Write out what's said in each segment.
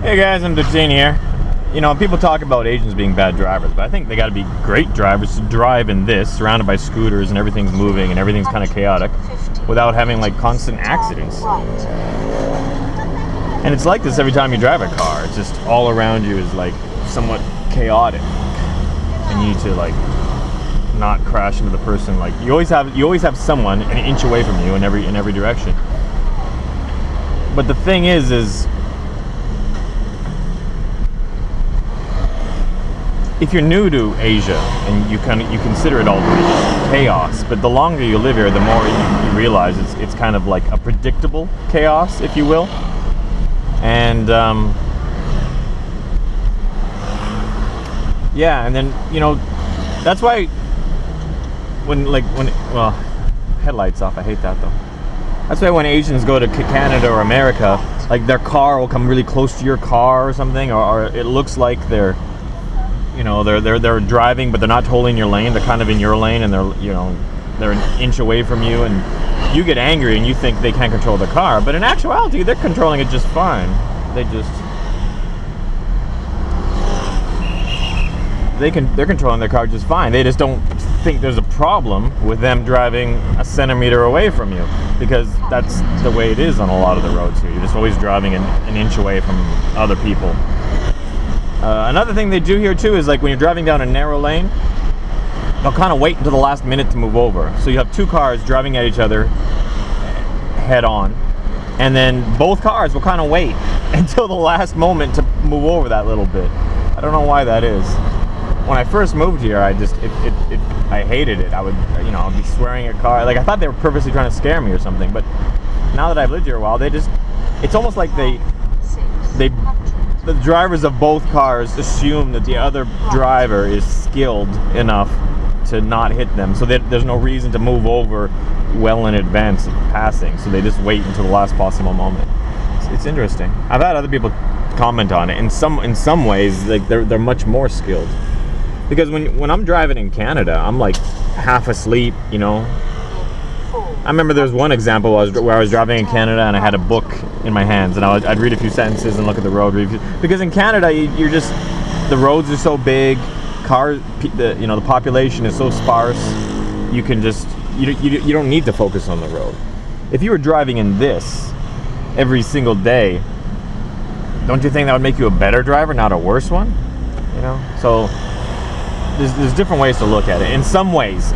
Hey guys, I'm Duchesne here. You know, people talk about Asians being bad drivers, but I think they got to be great drivers to drive in this, surrounded by scooters and everything's moving and everything's kind of chaotic, without having like constant accidents. And it's like this every time you drive a car. It's just all around you is like somewhat chaotic, and you need to like not crash into the person. Like you always have someone an inch away from you in every direction. But the thing is if you're new to Asia and you consider it all to be just chaos, but the longer you live here, the more you realize it's kind of like a predictable chaos, if you will. And yeah, and then that's why when headlights off, I hate that though. That's why when Asians go to Canada or America, like their car will come really close to your car or something, or it looks like they're driving, but they're not totally in your lane. They're kind of in your lane, and they're an inch away from you, and you get angry and you think they can't control the car, but in actuality, they're controlling it just fine. They're controlling their car just fine. They just don't think there's a problem with them driving a centimeter away from you, because that's the way it is on a lot of the roads here. You're just always driving an inch away from other people. Another thing they do here too is like when you're driving down a narrow lane, they'll kind of wait until the last minute to move over. So you have two cars driving at each other head on, and then both cars will kind of wait until the last moment to move over that little bit. I don't know why that is. When I first moved here, I hated it. I would be swearing at cars. Like I thought they were purposely trying to scare me or something. But now that I've lived here a while, it's almost like the drivers of both cars assume that the other driver is skilled enough to not hit them, so that there's no reason to move over well in advance of passing. So they just wait until the last possible moment. It's interesting. I've had other people comment on it. In some ways, like they're much more skilled. Because when I'm driving in Canada, I'm like half asleep, I remember there was one example where I was driving in Canada and I had a book in my hands, and I'd read a few sentences and look at the road reviews. Because in Canada, the roads are so big, the population is so sparse, you don't need to focus on the road. If you were driving in this every single day, don't you think that would make you a better driver, not a worse one? So there's different ways to look at it. In some ways,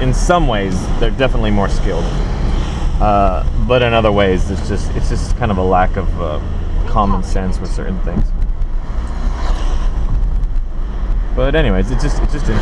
they're definitely more skilled. But in other ways, it's just kind of a lack of common sense with certain things. But anyways, it's just interesting.